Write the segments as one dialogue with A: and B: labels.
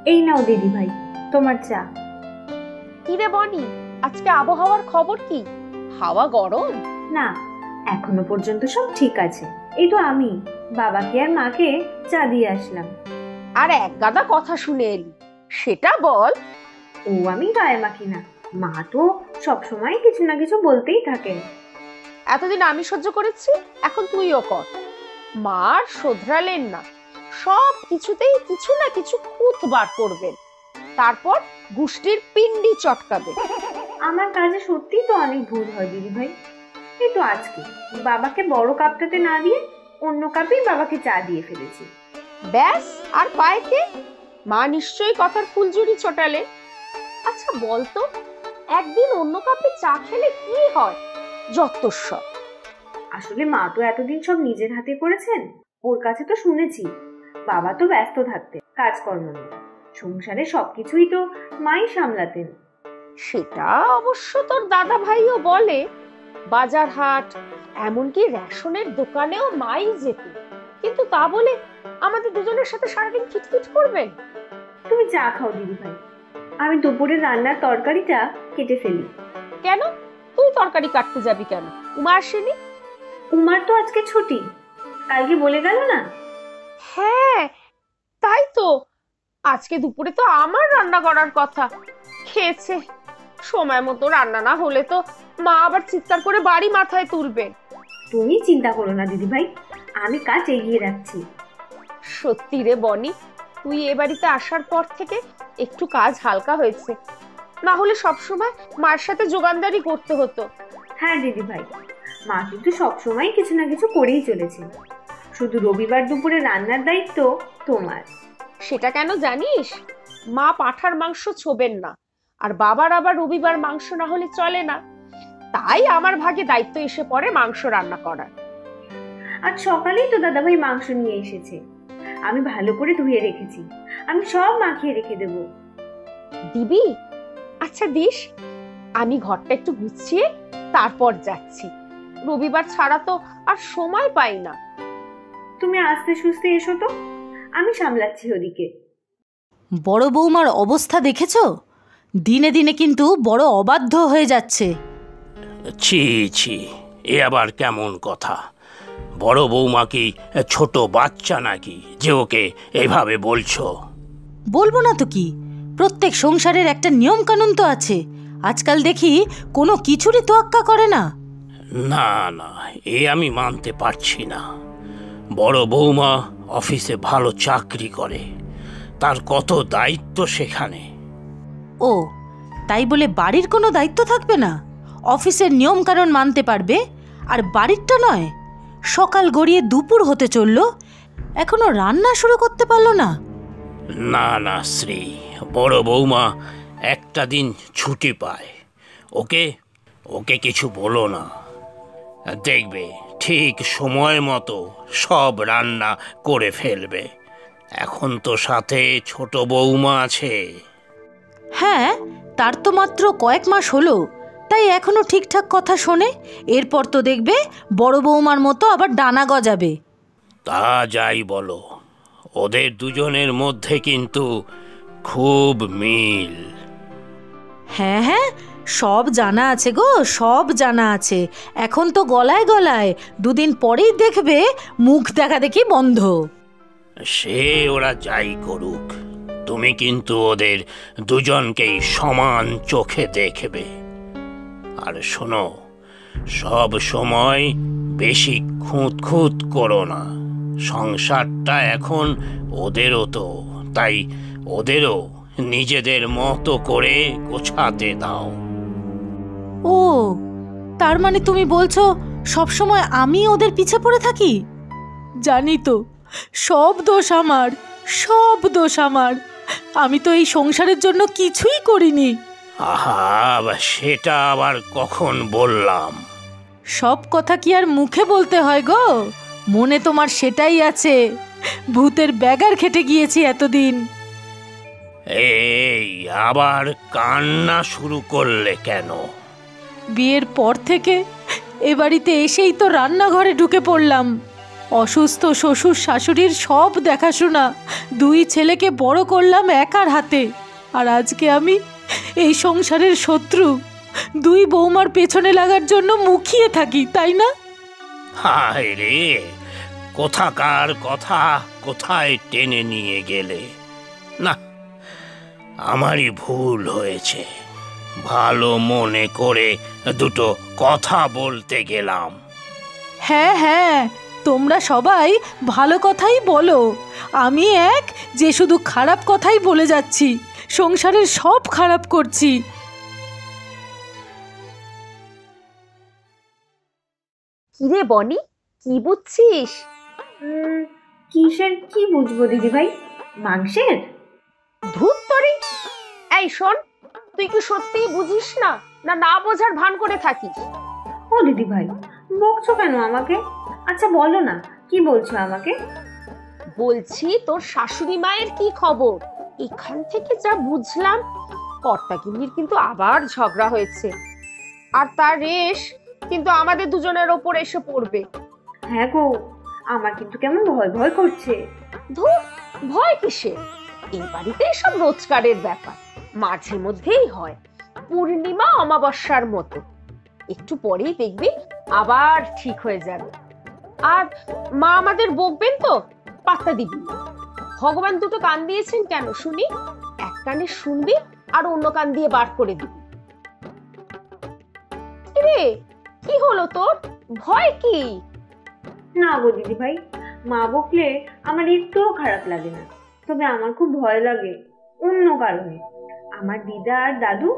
A: এই নাও দিদি ভাই, তোমার চা।
B: কিরে বনি, আজকে আবহাওয়ার খবর কি? হাওয়া গরম?
A: না, এখনো পর্যন্ত সব ঠিক আছে। এই তো আমি বাবাকে আর মাকে চা দিয়ে আসলাম।
B: আর এক গাদা কথা শুনে এলি, সেটা বল।
A: ও আমি গায়ে মাখি না, মা তো সবসময় কিছু না কিছু বলতেই থাকেন।
B: এতদিন আমি সহ্য করেছি, এখন তুইও কর। মার শোধরালেন না, সব কিছুতেই কিছু না কিছু খুঁত বার করবেন, তারপর গুষ্টির পিন্ডি চটকাবে।
A: আমার কাজে সত্যিই তো অনেক ভুল হয় দিদি ভাই। এই তো আজকে বাবাকে বড় কাপটাতে না দিয়ে অন্য কাপেই বাবাকে চা দিয়ে ফেলেছি।
B: ব্যাস, আর পায় কে? মা নিশ্চয়ই কথার ফুলঝুরি ছোটালে। আচ্ছা বলতো, একদিন অন্য কাপে চা খেলে কি হয়? যত্তস্বর।
A: আসলে মা তো এতদিন সব নিজের হাতে করেছেন, ওর কাছে তো শুনেছি বাবা তো ব্যস্ত থাকতেন কাজকর্ম নিয়ে, সংসারে সবকিছুই তো মাই সামলাতেন।
B: সেটা অবশ্য তোর দাদা ভাইও বলে, বাজার হাট এমনকি রেশনের দোকানেও মাই যেত, কিন্তু তা বলে আমাদের দুজনের সাথে সারাদিন খিটখিট করবে?
A: তুমি চা খাও দিদি ভাই, আমি দুপুরের রান্নার তরকারিটা কেটে ফেলি।
B: কেন? তুই তরকারি কাটতে যাবি কেন? উমা আসেনি?
A: উমার তো আজকে ছুটি, কালকে বলে গেল না।
B: হ্যাঁ তাই তো, আজকে দুপুরে তো আমার রান্না করার কথা। খেয়েছে, সময় মতো রান্না না হলে তো মা আবার চিৎকার করে বাড়ি মাথায় তুলবে।
A: তুমি চিন্তা করো না দিদি ভাই, আমি কাজ এগিয়ে রাখছি।
B: সত্যি রে বনি, তুই এ বাড়িতে আসার পর থেকে একটু কাজ হালকা হয়েছে, না হলে সবসময় মার সাথে যোগানদারি করতে হতো।
A: হ্যাঁ দিদি ভাই, মা কিন্তু সবসময় কিছু না কিছু করেই চলেছে, শুধু রবিবার দুপুরে রান্নার দায়িত্ব তোমার।
B: সেটা কেন জানিস? মা পাঁঠার মাংস ছোবেন না, আর বাবার আবার রবিবার মাংস না হলে চলে না, তাই আমার ভাগে দায়িত্ব এসে পড়ে মাংস রান্না করার।
A: আজ সকালেই তো দাদাভাই মাংস নিয়ে এসেছে, আমি ভালো করে ধুয়ে রেখেছি, আমি সব মাখিয়ে রেখে দেব।
B: দিবি? আচ্ছা দিস, আমি ঘরটা একটু গুছিয়ে তারপর যাচ্ছি, রবিবার ছাড়া তো আর সময় পাই না।
A: তুমি আস্তে সুস্তে এসো তো, আমি সামলাচ্ছি ওদিকে।
C: বড় বৌমার অবস্থা দেখেছো? দিনে দিনে কিন্তু বড় অবাধ্য হয়ে যাচ্ছে।
D: ছি ছি, এ আবার কেমন কথা? বড় বৌমা কি ছোট বাচ্চা নাকি যে ওকে এভাবে বলছো?
C: বলবো না তো কি, প্রত্যেক সংসারের একটা নিয়ম কানুন তো আছে, আজকাল দেখি কোনো কিছুরই তোয়াক্কা করে না।
D: না না, এ আমি মানতে পারছি না। বড় বৌমা অফিসে ভালো চাকরি করে, তার কত দায়িত্ব সেখানে।
C: ও তাই বলে বাড়ির কোনো দায়িত্ব থাকবে না? অফিসের নিয়ম কানুন মানতে পারবে, আর বাড়িরটা নয়? সকাল গড়িয়ে দুপুর হতে চলল, এখনো রান্না শুরু করতে পারলো না।
D: না না শ্রী, বড় বৌমা একটা দিন ছুটি পায়, ওকে ওকে কিছু বলো না, দেখবে ঠিক সময় মতো সব রান্না করে ফেলবে। এখন তো সাথে ছোট বৌমা আছে।
C: হ্যাঁ, তার তো মাত্র কয়েক মাস হলো, তাই এখনো ঠিকঠাক কথা শোনে। এরপর তো দেখবে বড় বৌমার মতো আবার ডানা গজাবে।
D: তা যাই বলো, ওদের দুজনের মধ্যে কিন্তু খুব মিল।
C: হ্যাঁ হ্যাঁ, সব জানা আছে গো, সব জানা আছে। এখন তো গলায় গলায়, দুদিন পরেই দেখবে মুখ দেখা দেখি বন্ধ।
D: সে ওরা যাই করুক, তুমি কিন্তু ওদের দুজনকেই সমান চোখে দেখবে। আর শোনো, সব সময় বেশি খুঁত খুঁত করো না, সংসারটা এখন ওদেরও তো, তাই ওদেরও নিজেদের মতো করে গোছাতে দাও।
C: ও, তার মানে তুমি বলছো সবসময় আমি ওদের পিছে পড়ে থাকি? জানি তো, সব দোষ আমার, সব দোষ আমার। আমি তো এই সংসারের জন্য কিছুই করিনি।
D: আহা, সেটা আবার কখন বললাম?
C: সব কথা কি আর মুখে বলতে হয় গো? মনে তোমার সেটাই আছে, ভূতের ব্যাগার খেটে গিয়েছি এতদিন।
D: এই আবার কান্না শুরু করলে কেন?
C: বিয়ের পর থেকে এ বাড়িতে এসেই তো রান্নাঘরে ঢুকে পড়লাম, অসুস্থ শ্বশুর শাশুড়ির সব দেখাশোনা দুই ছেলেকে বড় করলাম একার হাতে, আর আজকে আমি এই সংসারের শত্রু, দুই বৌমার পেছনে লাগার জন্য মুখিয়ে থাকি, তাই না?
D: হায় রে, কোথাকার কথা কোথায় টেনে নিয়ে গেলে। না, আমারই ভুল হয়েছে, ভালো মনে করে দুটো কথা বলতে গেলাম।
C: হ্যাঁ হ্যাঁ, তোমরা সবাই ভালো কথাই বলো, আমি এক যে শুধু খারাপ কথাই বলে যাচ্ছি, সংসারের সব খারাপ করছি।
B: কিরে বনি, কি বুঝছিস?
A: কিসের কি বুঝবো দিদিভাই? মাংসের?
B: ধুত তরি! এই শোন, তুই কি সত্যিই বুঝিস না, না না বোঝার ভান করে থাকিস?
A: ও দিদিভাই, বকছো কেন আমাকে? আচ্ছা বলো না, কি বলছো আমাকে?
B: বলছি তোর শাশুড়ি মায়ের কি খবর? এখান থেকে যা বুঝলাম, কর্তাগিন্নির কিন্তু আবার ঝগড়া হয়েছে, আর তার রেশ কিন্তু আমাদের দুজনের ওপর এসে পড়বে।
A: হ্যাঁ গো, আমার কিন্তু কেমন ভয় ভয় করছে।
B: ধুর, ভয় কিসে? এই বাড়িতে সব রোজগারের ব্যাপার, মাঝে মধ্যেই হয়, পূর্ণিমা অমাবস্যার মতো। একটু পরেই দেখবি আবার ঠিক হয়ে যাবে। আর মা আমাদের বকবেন তো, পাত্তা দিবি না। ভগবান দুটো কান দিয়েছেন কেন শুনি? এক কানে শুনবি আর অন্য কান দিয়ে বার করে দিবি। রে, কি হলো তোর? ভয় কি?
A: না গো দিদিভাই, মা বকলে আমার একটুও খারাপ লাগে না, তবে আমার খুব ভয় লাগে অন্য কারণে। আমার দিদা আর দাদু,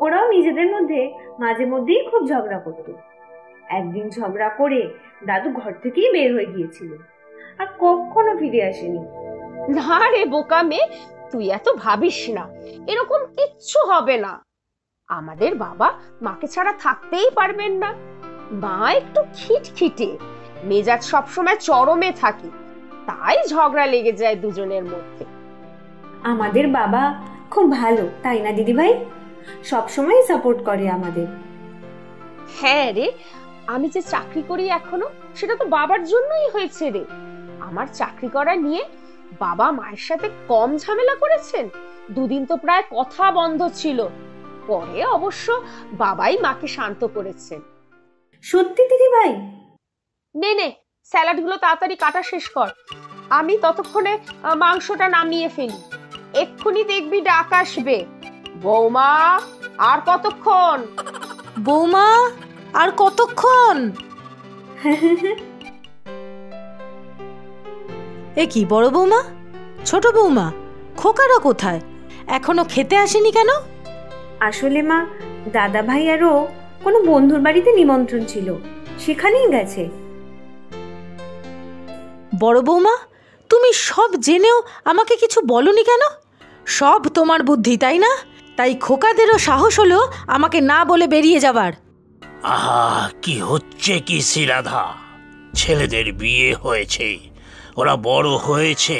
A: ওরাও নিজেদের মধ্যে মাঝে মধ্যেই খুব ঝগড়া করতো। একদিন ঝগড়া করে দাদু ঘর থেকেই বের হয়ে গিয়েছিল, আর কখনো ফিরে আসেনি।
B: না রে বোকা মেয়ে, তুই এত ভাবিস না, এরকম কিচ্ছু হবে না। আমাদের বাবা মাকে ছাড়া থাকতেই পারবেন না। মা একটু খিটখিটে, মেজাজ সবসময় চরমে থাকে, তাই ঝগড়া লেগে যায় দুজনের মধ্যে।
A: আমাদের বাবা খুব ভালো, তাই না দিদিভাই? সবসময় সাপোর্ট করে আমাদের।
B: হ্যাঁ রে, আমি যে চাকরি করি এখনো, সেটা তো বাবার জন্যই হয়েছে রে। আমার চাকরি করা নিয়ে বাবা মায়ের সাথে কম ঝামেলা করেছেন? দুদিন তো প্রায় কথা বন্ধ ছিল, পরে অবশ্য বাবাই মাকে শান্ত করেছেন।
A: সত্যি দিদিভাই?
B: নে নে, স্যালাড গুলো তাড়াতাড়ি কাটা শেষ কর, আমি ততক্ষণে মাংসটা নামিয়ে ফেলি। এক্ষুনি দেখবি ডাক আসবে, বৌমা আর কতক্ষণ?
C: বৌমা আর কতক্ষণ? এ কি বড় বৌমা, ছোট বৌমা, খোকারা কোথায়? এখনো খেতে আসেনি কেন?
A: আসলে মা, দাদা ভাই আরও কোনো বন্ধুর বাড়িতে নিমন্ত্রণ ছিল, সেখানেই গেছে।
C: বড় বৌমা, তুমি সব জেনেও আমাকে কিছু বলনি কেন? সব তোমার বুদ্ধি, তাই না? তাই খোকাদেরও সাহস হলো আমাকে না বলে বেরিয়ে যাবার।
D: আহা, কি হচ্ছে কি শ্রীরাধা? ছেলেদের বিয়ে হয়েছে, ওরা বড় হয়েছে,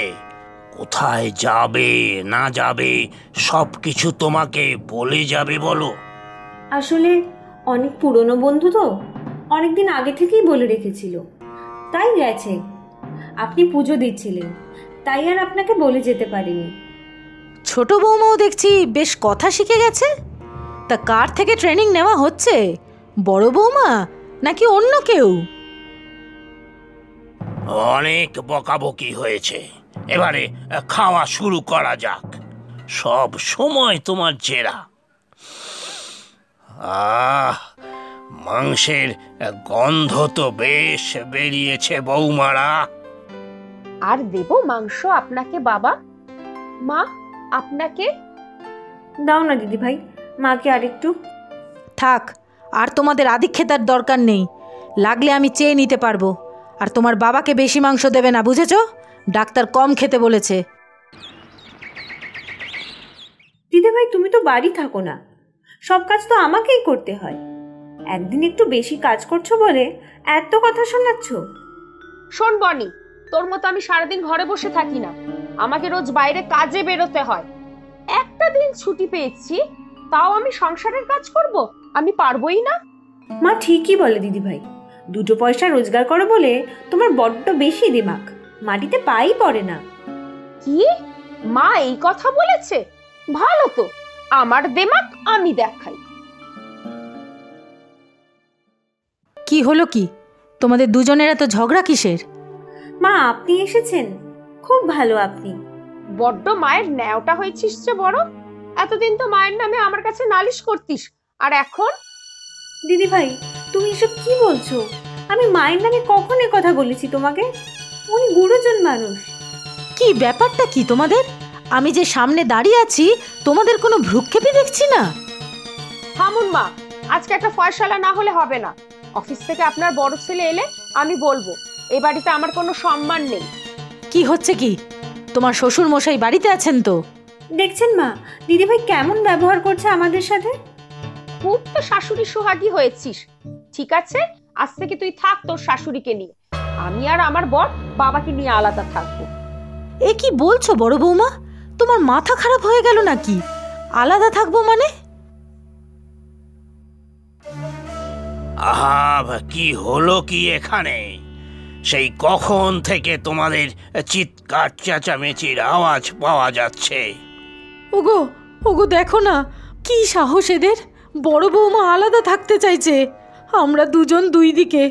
D: কোথায় যাবে না যাবে সব কিছু তোমাকে বলে যাবে বলো?
A: আসলে অনেক পুরনো বন্ধু তো, অনেকদিন আগে থেকেই বলে রেখেছিল, তাই গেছে। আপনি পুজো দিচ্ছিলেন, তাই আর আপনাকে বলে যেতে পারিনি।
C: ছোট বৌমাও দেখছি বেশ কথা শিখে গেছে। তা কার থেকে ট্রেনিং নেওয়া হচ্ছে? বড় বৌমা নাকি অন্য কেউ?
D: অনেক বকাবকি হয়েছে, এবারে খাওয়া শুরু করা যাক। সব সময় তোমার জেরা। মাংসের গন্ধ তো বেশ বেরিয়েছে বৌমারা।
B: আর দেব মাংস আপনাকে বাবা? মা, আপনাকে
A: দাও না দিদিভাই, মাকে আরেকটু।
C: থাক, আর তোমাদের আধিক্যতার দরকার নেই, লাগলে আমি চেয়ে নিতে পারবো। আর তোমার বাবাকে বেশি মাংস দেবে না, বুঝেছো? ডাক্তার কম খেতে বলেছে।
A: দিদিভাই, তুমি তো বাড়ি থাকো না, সব কাজ তো আমাকেই করতে হয়। একদিন একটু বেশি কাজ করছো বলে এত কথা শোনাচ্ছ।
B: শোন বনি, তোর মতো আমি সারাদিন ঘরে বসে থাকি না, আমাকে রোজ বাইরে কাজে বেরোতে হয়। একটা দিন ছুটি পেয়েছি, তাও আমি সংসারের কাজ করব? আমি পারবোই না।
A: মা ঠিকই বলে দিদিভাই, দুটো পয়সা রোজগার করো বলে তোমার বড্ড বেশি দিমাগ, মাটিতে পাই পড়ে না।
B: কি, মা এই কথা বলেছে? ভালো তো, আমার দেমাক আমি দেখাই।
C: কি হলো কি, তোমাদের দুজনের এত ঝগড়া কিসের?
A: মা আপনি এসেছেন, খুব ভালো আপনি।
B: বড্ড মায়ের ন্যাওটা হয়েছিস যে বড়। এতদিন তো মায়ের নামে আমার কাছে নালিশ করতিস, আর এখন?
A: দিদি ভাই তুমি এসব কি বলছো? আমি মায়ের নামে কখন এ কথা বলেছি তোমাকে? উনি গুরুজন মানুষ।
C: কি ব্যাপারটা কি তোমাদের? আমি যে সামনে দাঁড়িয়ে আছি তোমাদের কোনো ভ্রুক্ষেপই দেখছি না।
B: থামুন মা, আজকে একটা ফয়সালা না হলে হবে না। অফিস থেকে আপনার বড় ছেলে এলে আমি বলবো এই বাড়িতে আমার কোনো সম্মান নেই।
C: কি হচ্ছে কি? তোমার শ্বশুর মশাই বাড়িতে আছেন তো?
A: দেখছেন মা দিদি ভাই কেমন ব্যবহার করছে আমাদের সাথে।
B: খুব তো শাশুড়ি সোহাগী হয়েছিস। ঠিক আছে, আজ থেকে তুই থাক তোর শাশুড়িকে নিয়ে, আমি আর আমার বর বাবাকে নিয়ে আলাদা থাকবো।
C: এ কি বলছো বড় বৌমা? তোমার মাথা খারাপ হয়ে গেল নাকি? আলাদা থাকবো মানে?
D: আহা, কি হলো কি এখানে? সেই কখন থেকে তোমাদের চিৎকার চেঁচামেচির আওয়াজ পাওয়া যাচ্ছে।
C: ওগো ওগো দেখো না, কি সাহস এদের! বড় বৌমা আলাদা থাকতে চাইছে। আমরা দুজন দুই দিকে,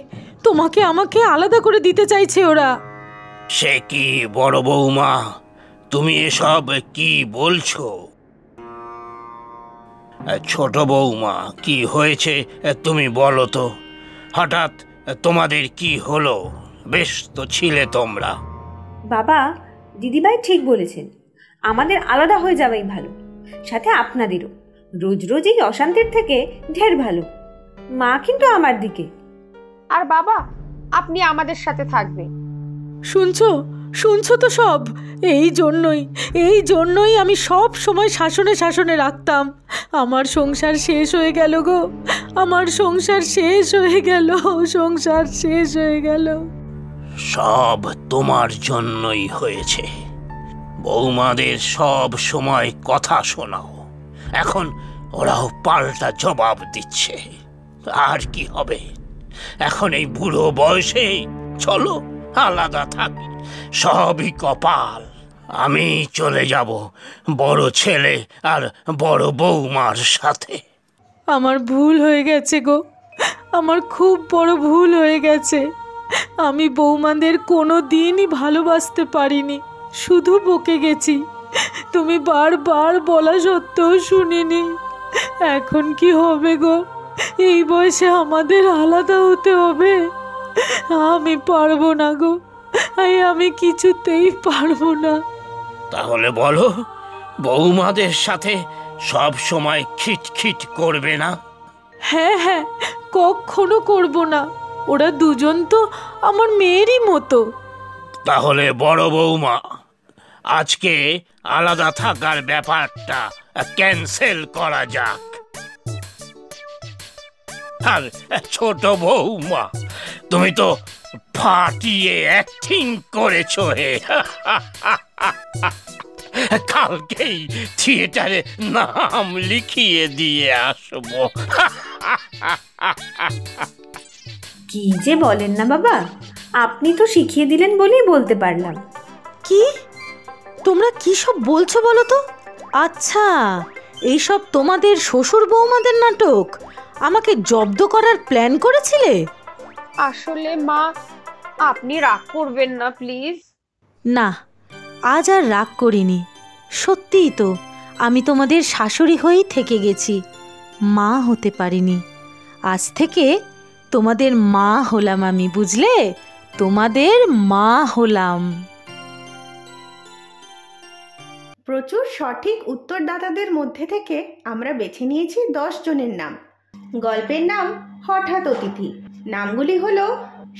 C: তোমাকে আমাকে আলাদা করে দিতে চাইছে ওরা।
D: সে কি বড় বৌমা, তুমি এসব কি বলছো? ছোট বৌমা, কি হয়েছে তুমি বলো তো? হঠাৎ তোমাদের কি হলো? বেশ তো ছিলে তোমরা।
A: বাবা দিদিভাই ঠিক বলেছেন, আমাদের আলাদা হয়ে যাওয়াই ভালো, সাথে আপনাদেরও। রোজ রোজ এই অশান্তির থেকে ঢের ভালো। মা কিন্তু আমার দিকে।
B: আর বাবা, আপনি আমাদের সাথে থাকবেন।
C: শুনছো শুনছো তো সব? এই জন্যই আমি সব সময় শাসনে শাসনে রাখতাম। আমার সংসার শেষ হয়ে গেল গো, আমার সংসার শেষ হয়ে গেল, সংসার শেষ হয়ে গেল।
D: সব তোমার জন্যই হয়েছে। বৌমাদের সব সময় কথা শোনাও, এখন ওরাও পাল্টা জবাব দিচ্ছে। আর কি হবে? এখন এই বুড়ো বয়সে চলো আলাদা থাকি, সবই কপাল। আমি চলে যাব বড় ছেলে আর বড় বৌমার সাথে।
C: আমার ভুল হয়ে গেছে গো, আমার খুব বড় ভুল হয়ে গেছে। আমি বৌমাদের কোনো দিনই ভালোবাসতে পারিনি, শুধু বকে গেছি। তুমি বারবার বলা সত্ত্বেও শুনিনি। এখন কি হবে গো? এই বয়সে আমাদের আলাদা হতে হবে। আমি পারবো না গো, আমি কিছুতেই পারবো না।
D: তাহলে বলো, বৌমাদের সাথে সব সময় খিটখিট করবে না?
C: হ্যাঁ হ্যাঁ, কখনো করবো না। ওরা দুজন তো আমার মেয়েরই মতো।
D: তাহলে বড় বৌমা, আজকে আলাদা থাকার ব্যাপারটা ক্যান্সেল করা যাক। আর ছোট বৌমা, তুমি তো ফাটিয়ে অ্যাক্টিং করেছো হে। কালকেই থিয়েটারে নাম লিখিয়ে দিয়ে আসবো।
A: কি যে বলেন না বাবা, আপনি তো শিখিয়ে দিলেন বলেই বলতে পারলাম।
C: কি তোমরা কি সব বলছো বলো তো? আচ্ছা, এইসব তোমাদের শ্বশুর বৌমাদের নাটক? আমাকে জব্দ করার প্ল্যান করেছিলে?
B: আসলে মা, আপনি রাগ করবেন না প্লিজ।
C: না, আজ আর রাগ করিনি। সত্যিই তো আমি তোমাদের শাশুড়ি হয়েই থেকে গেছি, মা হতে পারিনি। আজ থেকে তোমাদের মা হলাম আমি, বুঝলে? তোমাদের মা হলাম।
E: প্রচুর সঠিক উত্তরদাতাদের মধ্যে থেকে আমরা বেছে নিয়েছি 10 জনের নাম। গল্পের নাম হঠাৎ অতিথি। নামগুলি হলো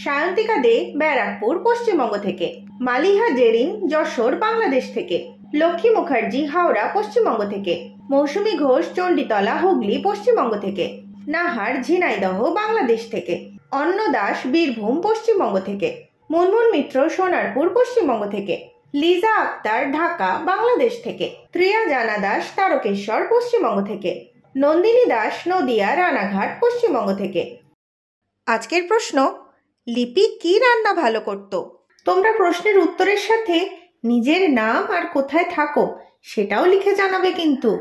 E: সায়ন্তিকা দে, ব্যারাকপুর, পশ্চিমবঙ্গ থেকে; মালিহা জেরিন, যশোর, বাংলাদেশ থেকে; লক্ষ্মী মুখার্জি, হাওড়া, পশ্চিমবঙ্গ থেকে; মৌসুমী ঘোষ, চণ্ডীতলা, হুগলি, পশ্চিমবঙ্গ থেকে; নাহার, ঝিনাইদহ, বাংলাদেশ থেকে; অন্ন দাস, বীরভূম, পশ্চিমবঙ্গ থেকে; মুনমুন মিত্র, সোনারপুর, পশ্চিমবঙ্গ থেকে; লিজা আক্তার, ঢাকা, বাংলাদেশ থেকে; ত্রিয়া জানা দাস, তারকেশ্বর, পশ্চিমবঙ্গ থেকে; নন্দিনী দাস, নদিয়া, রানাঘাট, পশ্চিমবঙ্গ থেকে। আজকের প্রশ্ন: লিপি কি রান্না ভালো করত? তোমরা প্রশ্নের উত্তরের সাথে নিজের নাম আর কোথায় থাকো সেটাও লিখে জানাবে কিন্তু।